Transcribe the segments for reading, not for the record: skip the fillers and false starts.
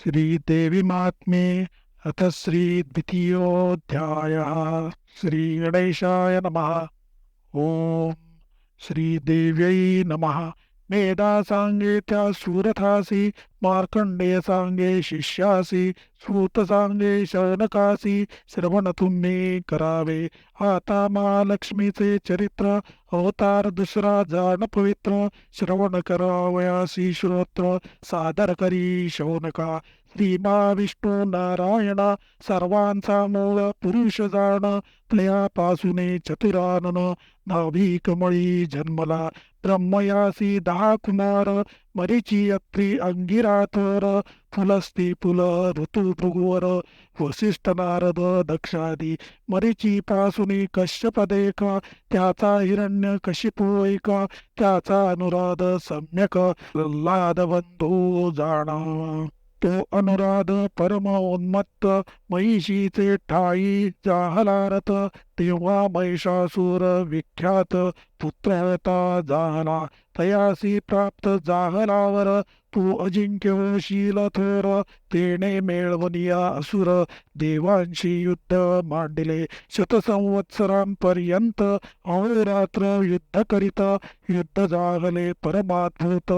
श्रीदेवी महात्म्ये अथ श्रीद्वितीयोऽध्यायः। श्रीगणेशाय नमः। ओम श्रीदेव्यै नमः। मेधासांगे त्या सुरथासी, मार्कंडेय सांगे शिष्यासी, सूत सांगे शौनकासी, श्रवण तुम्ही करावे। आता महालक्ष्मीचे चरित्र, अवतार दुसरा जाण पवित्र, श्रवण करावयासी श्रोत्र, सादर करी शौनका। श्री महाविष्णू नारायणा, सर्वांचा मूळ पुरुष जाण, तयापासूने चतुरानन, नाभी कमळी जन्मला। ब्रह्मयासी 10 कुमार, मरीची अत्री अंगिराथर, फुलस्ती फुल ऋतू भृगुवर, वसिष्ठ नारद दक्षादी। मरीची पासुनी कश्यप देखा, त्याचा हिरण्य कशिपू ऐका, त्याचा अनुराध सम्यक प्रल्हाद बंधू जाणा। तो अनुराध परम उन्मत्त, महिषीचे ठाई जाहलारत, तेव्हा महिषासूर विख्यात पुत्रता झाला। तयासी प्राप्त जाहलावर, तू अजिंक्यशील थोर, तेने मेळवनिया असुर, देवांशी युद्ध मांडिले। शतसंवत्सरांपर्यंत अहोरात्र युद्ध करीत, युद्ध जागले परमाद्भुत,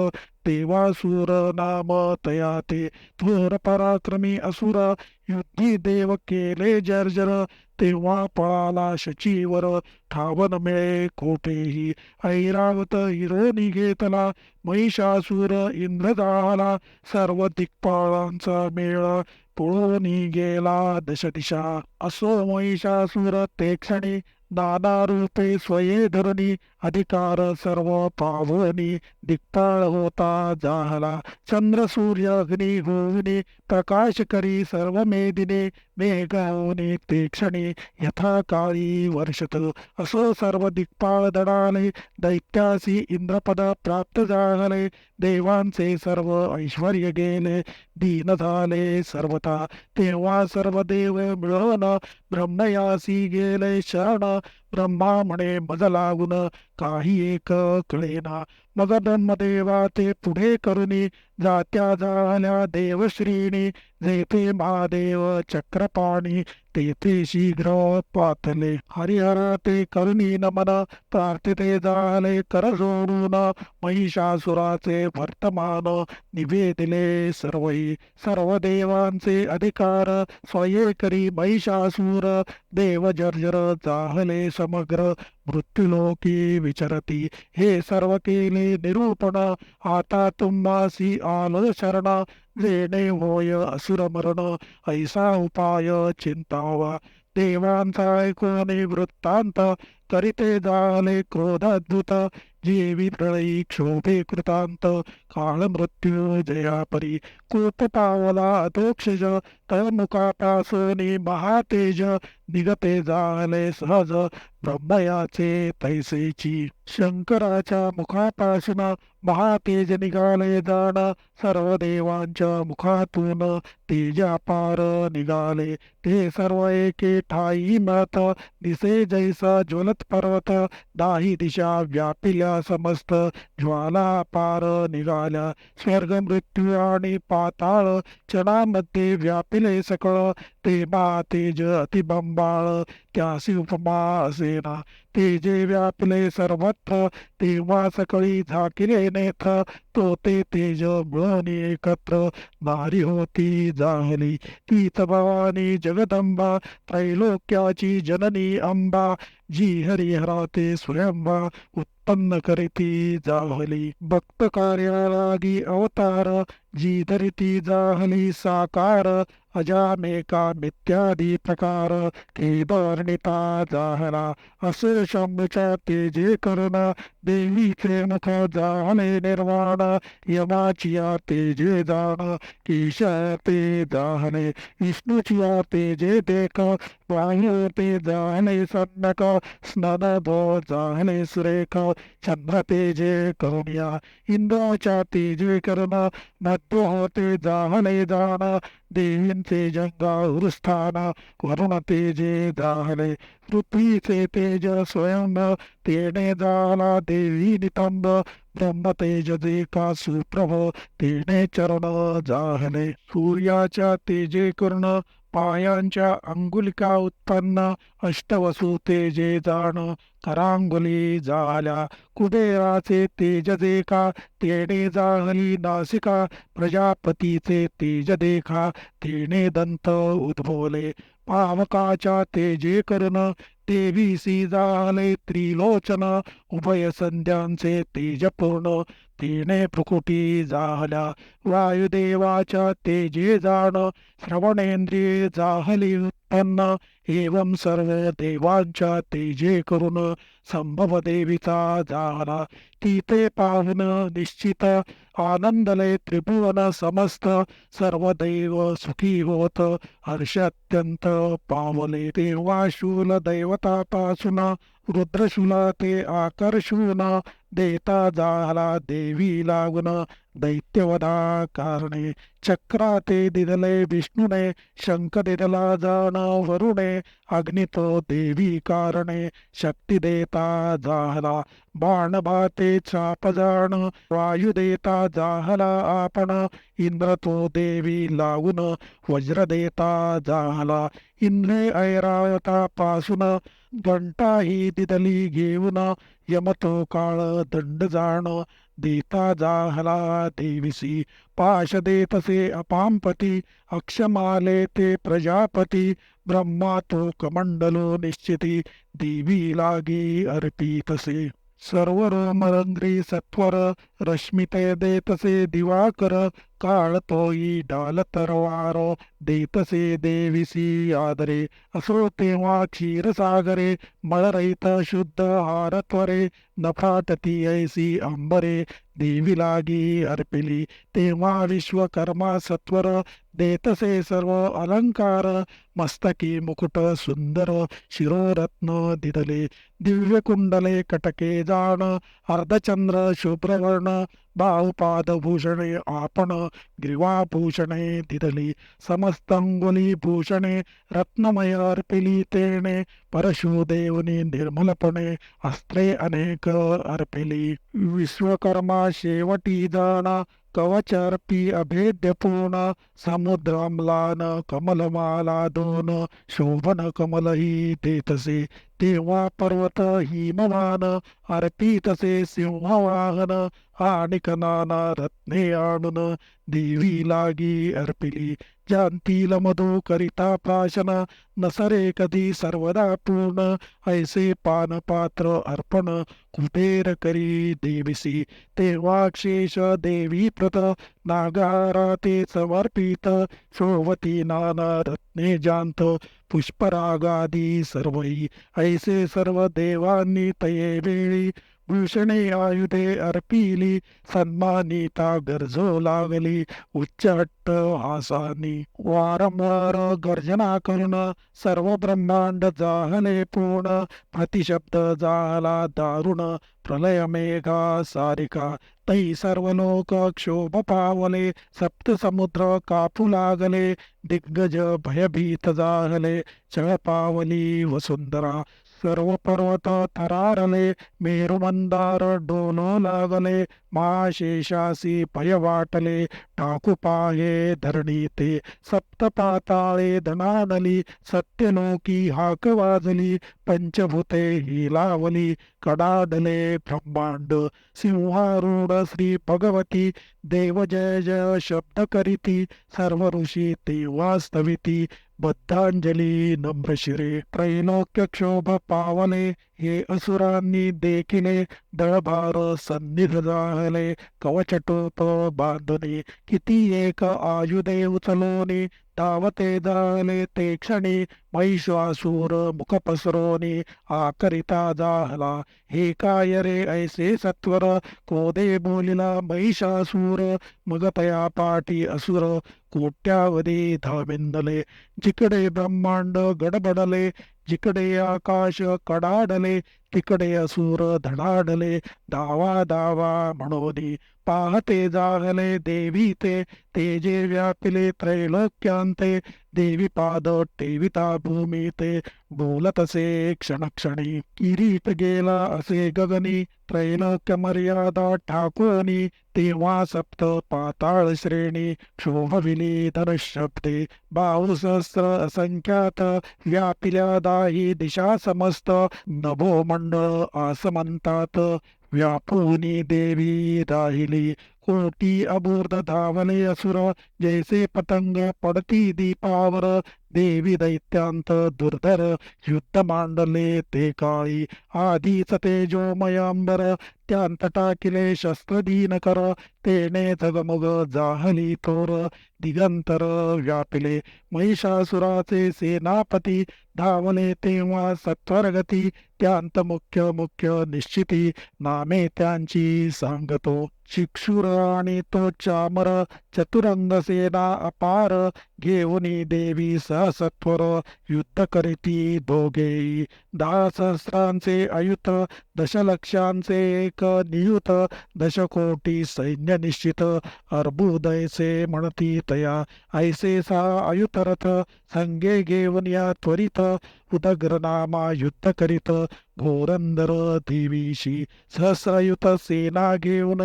देवासुर नाम तया ते। थोर पराक्रमी असुर, युद्धी देव केले जर्जर, तेव्हा पळाला शचीवर, ठावन मिळे कोठेही। ऐरावत हिरोनी घेतला, महिषासूर इंद्र जाळला, सर्व दिक्पाळांचा मेळ, पळूनी गेला दशदिशा। असो महिषासूर ते क्षणी, नाना रूपे स्वये धरणी, अधिकार सर्व पावनी, दिक्पाळ होता जाहला। चंद्र सूर्य अग्नी होऊनी, प्रकाश करी सर्व मेदिने, मेघावनी ते क्षणी, यथा काळी वर्षत। असो सर्व दिक्पाळ दडाले, दैत्यासी इंद्रपद प्राप्त झाले, देवांचे सर्व ऐश्वर्य गेले, दीन झाले सर्वथा। तेव्हा सर्व देव मिळवून, ब्रह्मयासी गेले शरण, ब्रह्मा म्हणे मज लागून, काही एक कळेना। मग ब्रह्मदेवा ते पुढे करुनी, जात्या झाल्या देवश्रीनी, जेथे महादेव चक्रपाणी, तेथे शीघ्र पातले। हरिहर ते करुणी नमन, प्रार्थिते झाले कर जोडून, महिषासुराचे वर्तमान, निवेदिले सर्वई। सर्व देवांचे अधिकार, स्वये करी महिषासूर, देव जर्जर जाहले समग्र, मृत्युलोकी विचरती। हे सर्व केले निरूपण, आता तुम्हासी आलो शरण, जेणे होय असुर मरण, ऐसा उपाय चिंतावा। देवांचा ऐकून वृत्तांत, करीते झाले क्रोधाद्भुत, जीवी प्रळयी क्षोभे कृतांत, काळ मृत्यू जयापरी। कोप पावला अधोक्षज, तळमुखापासूनी महातेज, निगते झाले सहज, ब्रह्मयाचे तैसेची। शंकराच्या मुखापासून महातेज निघाले जाण, सर्व देवांच्या मुखातून तेज अपार निघाले। ते सर्व एके ठाई मिळत, दिसे जैसा ज्वलत पर्वत, दाही दिशा व्यापिल्या समस्त, ज्वाला पार निघाल्या। स्वर्ग मृत्यू आणि पाताळ, क्षणामध्ये व्यापिले सकळ, ते तेज अतिबंबाळ, त्यासी उपमा असेना। तेजे व्यापिले सर्वत्र, तेव्हा सकळी झाकिले नेत्र, तो ते तेज मिळून एकत्र, नारी होती जाहली। तीच भवानी जगदंबा, त्रैलोक्याची जननी अंबा, जी हरिहराते स्वयंबा, उत्पन्न करीती जाहली। भक्त कार्यालागी अवतार, जी धरिती जाहली साकार, अजामेका मित्यादी प्रकार, ते वर्णिता जाहला। असे शंभूच्या तेजे करुण, देवीचे मुख जाणे निर्वाण, यमाचिया तेजे जाण, ईश ते जाहले। विष्णूचिया तेजे देख, वायू ते जाणे सन्नक स्ननदो जाणे सुरेख चंद्र तेजे करुणिया इंद्राच्या तेजे करण नद्य होते जाहले जाण देवींचे जंगास्थान वरुण तेजे जाहले पृथ्वीचे तेज स्वयं तेने झाला देवी नितंब ब्रह्म तेज का सुप्रभ तेने चरण जाहले सूर्याच्या तेजे कर्ण पायांच्या अंगुलिका उत्पन्न अष्टवसु तेजे जाण करांगुली झाल्या कुबेराचे तेज देखा तेने जाहली नासिका प्रजापतीचे तेज देखा तेने दंत उद्भवले पावकाच्या तेजे कर्ण तेवीसी झाले त्रिलोचन उभय संध्यांचे तेजपूर्ण तेने प्रकुटी झाल्या वायुदेवाच्या तेजे जाण श्रवणेंद्रिये जाहली उत्पन्न एवं सर्व देवांच्या तेजे करून संभव देवीचा झाला तिथे पाहून निश्चित आनंदले त्रिभुवन समस्त सर्व देव सुखी होत हर्ष अत्यंत पावले तेव्हा शूल दैवतापासून रुद्रशूला ते आकर्षून देता झाला देवी लागून दैत्यवधा कारणे चक्राते दिदले विष्णुने शंख दिदला जाण वरुणे अग्नितो देवी कारणे शक्ती देता झाला बाण भाते चाप जाण वायू देता झाला आपण इंद्र तो देवी लावून वज्र देता झाला इंद्रे ऐरावता पासून घंटा ही दिदली घेऊन यमतो काळ दंड जाण देता झाला देविसी पाश देतसे अपांपती अक्षमाले ते प्रजापती ब्रह्मा तो कमंडलो निश्चिती देवी लागी अर्पितसे सर्व रोमरंध्री सत्वर रश्मिते देतसे दिवाकर काळ तोई डाल तरवार देतसे देविसी आदरे असो तेव्हा क्षीरसागरे मळरहित शुद्ध हारत्वरे नफाटती ऐसी अंबरे देवी लागी अर्पिली तेव्हा विश्वकर्मा सत्वर देतसे सर्व अलंकार मस्तकी मुकुट सुंदर शिरोरत्न दिदले दिव्य कुंडले कटके जाण अर्धचंद्र शुभ्रवर्ण बाहुपादभूषणे आपण ग्रीवाभूषणे दिदली समस्तंगुली भूषणे रत्नमय अर्पिली तेने परशुदेवनी निर्मलपणे अस्त्रे अनेक अर्पिली विश्वकर्मा शेवटी जाणा कवचर्पी अभेद्य पूर्ण समुद्रम्लान कमलमाला दोन शोभन कमलही देतसे तेव्हा पर्वत हिमवान अर्पितसे सिंहवाहन आणिक नाना रत्ने आणून देवी लागी अर्पिली जानतील मधु करिता प्राशन नसरे कधी सर्वदा पूर्ण ऐसे पानपात्र अर्पण कुबेर करी देविसी तेव्हा शेष देवी प्रत नागारा ते समर्पित शोभती नाना रत्ने जांत पुष्परागादी सर्वई ऐसे सर्व देवांनी तये वेळी भूषणे आयुधे अर्पिली सन्मानिता गरजो लागली उच्चट्ट हासानी वारंवार गर्जना करून सर्व ब्रह्मांड जाहले पूर्ण प्रतिशब्द झाला दारुण प्रलय मेघा सारिका तै सर्व लोक क्षोभ पावले सप्त समुद्र कापू लागले दिग्गज भयभीत जाहले चळ पावली वसुंधरा सर्व पर्वत थरारले मेरुमंदार डोलो लागले महाशेषासी पय वाटले टाकू पाये धरणी ते सप्त पाताळे धनानली सत्यलोकी हाक वाजली पंचभूते हिलावली कडाडले ब्रह्मांड सिंहारूढ श्री भगवती देव जय जय शब्द करीती सर्व ऋषी ते वास्तविती बद्धांजली नम्र शिरे त्रैलोक्य क्षोभ पावले हे असुरांनी देखिले दळभार सन्निध जाहले कवचटोप बांधुनी किती एक आयुधे उचलोनी धावते जाहले ते क्षणी महिषासूर मुख पसरोनी आकरिता जाहला हे काय रे ऐसे सत्वर क्रोधे बोलिला महिषासूर मग तया पाठी असुर कोट्यावधी धाविंदले जिकडे ब्रह्मांड गडबडले जिकडे आकाश कडाडले तिकडे असुर धडाडले दावा दावा म्हणोनी पाहते जागले देवी ते जे व्यापिले त्रैलोक्यांते देवी पाद टेविता भूमी ते बोलतसे क्षणक्षणी किरीट गेला असे गगनी त्रैलोक्य मर्यादा ठाकूनी तेव्हा सप्त पाताळ श्रेणी क्षोभविली धनशब्दे बाहुसहस्र असंख्यात व्यापिल्या दाही दिशा समस्त नभो मंडळ आसमंतात व्यापुनी देवी राहिली कोटी अबूर्द धावले असुर जैसे पतंग पडती दीपावर देवी दैत्यांत दुर्धर युद्ध मांडले ते काळी आधीच तेजोमय अंबर त्यांत टाकिले शस्त्रधीन कर तेने जगमग जाहली थोर दिगंतर व्यापिले महिषासुराचे सेनापती धावले तेव्हा सत्वरगती त्यांत मुख्य मुख्य निश्चिती नामे त्यांची सांगतो शिक्षुर आणि तो चामर चतुरंग सेना अपार घेऊनी देवी सहसत्वर युद्ध करीती दोघेही 10,000 अयुत दशलक्षांचे एक नियुत दशकोटी सैन्य निश्चित अर्बुदयसे म्हणती तया ऐसे सा अयुतरथ संगे घेऊन या त्वरित उदग्रनामा युद्ध करीत घोरंदर देवीशी सहस्रयुत सेना घेऊन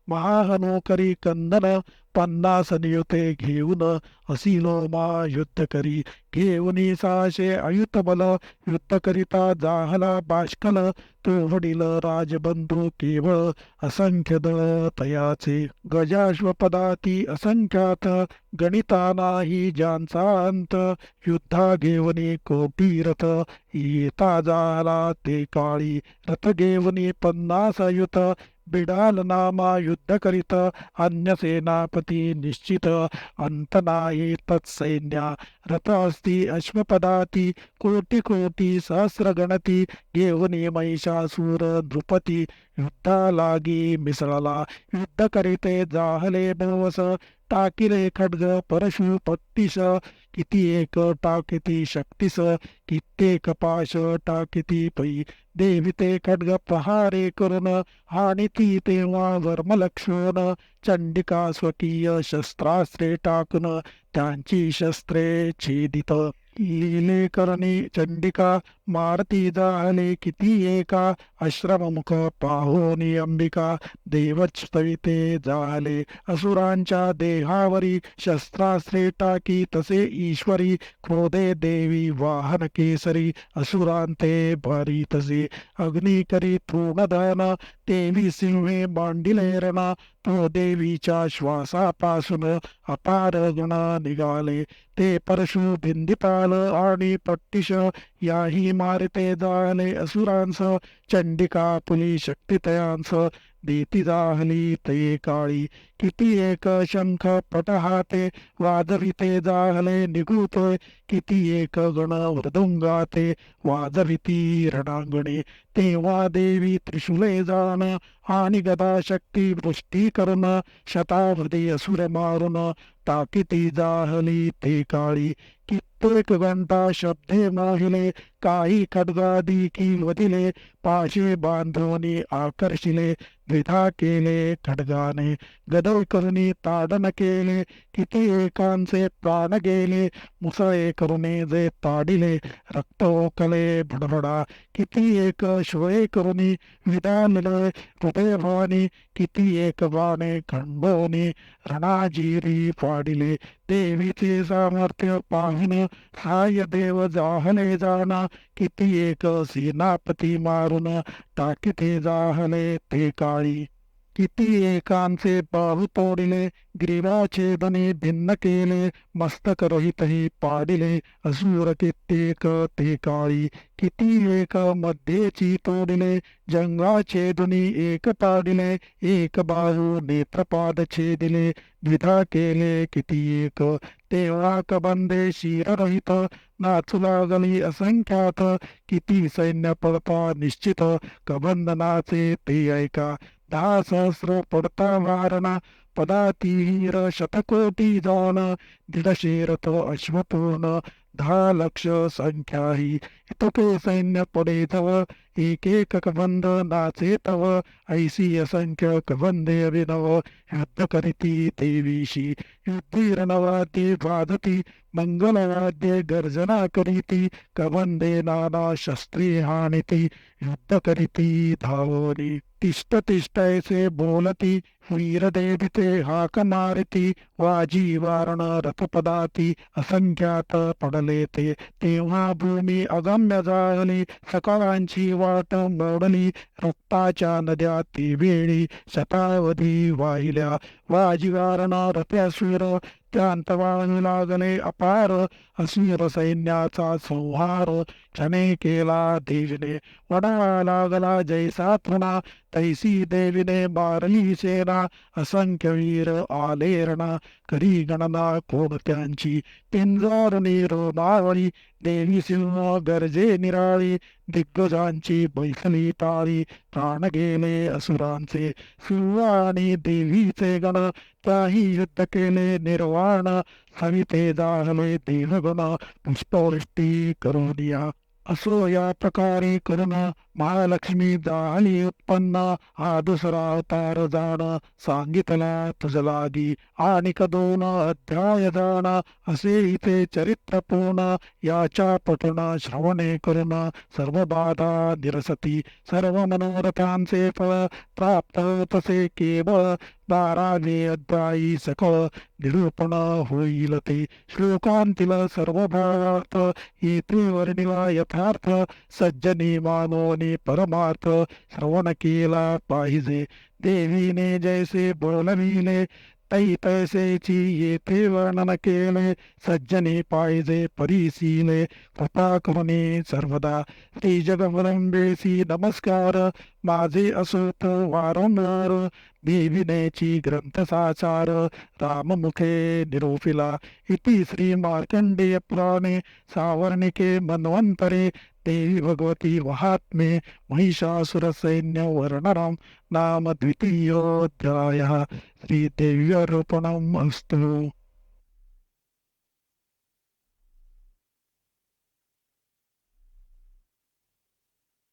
महाहनो करी कंदन 50 नियुते घेऊन असिलो मा युद्ध करी घेऊनी 600 अयुत बल युद्ध करिता जाहला बाष्कल तो वडील राजबंधू केवळ असंख्य दळ तयाचे गजाश्वपदाती असंख्यात गणिता नाही ज्यांचा अंत युद्धा घेऊनी कोटी रथ येता झाला ते काळी रथ घेऊनी 50 अयुत बिडाल नामा युद्ध करीत अन्य सेनापती निश्चित अंत नाही तत्सैन्या रथ असती अश्वपदाती कोटी कोटी सहस्र गणती घेऊनी महिषासूर नृपती युद्धा लागी मिसळला युद्ध करीते जाहले भवस टाकिले खड्ग परशु पट्टिस किती एक टाकिती शक्तिस कित्येक पाश टाकिती पै देविते खड्ग प्रहारे करून हानिती तेव्हा वर्मलक्ष्मण चंडिका स्वकीय शस्त्रास्त्रे टाकून त्यांची शस्त्रे छेदित लिहिले करणी चंडिका मारती जाहले किती एका आश्रममुख पाहोनी अंबिका देवस्तविते जाहले असुरांच्या देहावरी शस्त्रास्त्रे टाकी तसे ईश्वरी क्रोधे देवी वाहन केसरी असुरांते भारी तसे अग्नी करी तृणदयन देवी सिंहे मांडिले रणा तो देवीच्या श्वासापासून अपार गुण निघाले ते परशु भिंदिपाल आणि पट्टिश याही मारिते जाहले असुरांस चंडिका पुली शक्तितयांस देती जाहली ते काळी किती एक शंख पटहाते वाजविते जाहले निघुतोय किती एक गण मृदुंगाते वाजविती रणांगणे तेव्हा देवी त्रिशूले जाण आणि गदा शक्ती वृष्टी करून शतावधी असुर मारून टाकीती जाहली ते काळी कित्येक घंटा शब्दे माहिले काही खड्गादी किलवदिले पाशे बांधवनी आकर्षिले द्विधा केले खड्गाने गदळ करुणी ताडन केले किती एकांचे प्राण गेले मुसळे करुणे जे ताडिले रक्त ओकले भडभडा किती एक श्वये करुणी विधानले हृदय भवानी किती एक बाणे खंडोनी रणाजिरी पाडिले देवीचे सामर्थ्य पाहून हाय देव जाहले जाणा किती एक सेनापती मारून टाकीते जाहले ते काळी किती एकांचे बाहू तोडिले, ग्रीवाछेदने भिन्न केले, मस्तक रहितही पाडिले, असुर कित्येक ते काळी. किती एक मध्येची तोडिले, जंगाछेदुनी एक ताडिले, एक बाहू नेत्रपाद छेदिले, द्विधा केले किती एक. तेव्हा कबंदे शिररहित, नाचू लागली असंख्यात, किती सैन्य पळता निश्चित, कबंद नाचे ते ऐका. 10 सहस्र पडता वारणा, पदातीर शतकोटी जाण, 150 रथ अश्वपूर्ण, 10 लक्ष संख्या ही. इतके सैन्य पडे तव, एक एक कबंद नाचे तव, ऐसी असंख्य कबंदे अभिनव, युद्ध करीती देवीशी. युद्धीरनवाद्ये वादती, मंगलवाद्ये गर्जना करीती, कबंदे नाना शस्त्रे हाणिती, युद्ध करीती धावोनी. तिष्ठ तिष्ठायसे बोलती, वीरदेविते हाक मारिती, वाजी वारण रथपदाती, असंख्यात पडले ते. तेव्हा भूमी अगम्य जाळली, सकाळांची वाट मोडली, रक्ताच्या नद्या ती वेळी शतावधी वाहिल्या. वाजी वारण रथाश्वीर, त्यात वाळू लागले अपार, अस्वीर सैन्याचा संहार, क्षणे केला देवीने. वडा लागला जैसा तृणा, तैसी देवीने मारली सेना, असंख्य वीर आले रणा, करी गणना कोणत्यांची. पिंजर नीरो नावळी, देवी सिंह गरजे निराळी, दिग्गजांची बैसली टाळी, प्राण गेले असुरांचे. शिव आणि देवीचे गण, त्याही युद्ध केले निर्वाण, सविते जाहले देवगण, पुष्पवृष्टी करुनिया. असो या प्रकारे करून महालक्ष्मी झाली उत्पन्न, हा दुसरा अवतार जाण, सांगितला तुझ लागी. आणि 2 अध्याय जाण, असे इथे चरित्र पूर्ण, याच्या पठण श्रवणे करून सर्व बाधा निरसती, सर्व मनोरथांचे फळ प्राप्त तसे केवळ. 12वे अध्यायी सकळ निरूपण होईल ते, श्लोकांतील सर्व भावार्थ येथे वर्णिला यथार्थ. सज्जनी मानोनी परमार्थ, श्रवण केला पाहिजे. देवीने जैसे बोलविले, तै तैसेची येथे वर्णन केले. सज्जनी पाहिजे परिशीले, कृपा करुणी सर्वदा. श्री जगदंबेसी नमस्कार, माझे असोत वारंवार. देविनेची ग्रंथसाचार, राममुखे निरूपिला. इति श्री मार्कंडेय पुराणे सावर्णिके मन्वंतरे, देवी भगवती महात्म्ये महिषासुरसैन्य वर्णनम् नाम 2. अध्यायः. श्रीदेव्यर्पणम् अस्तु.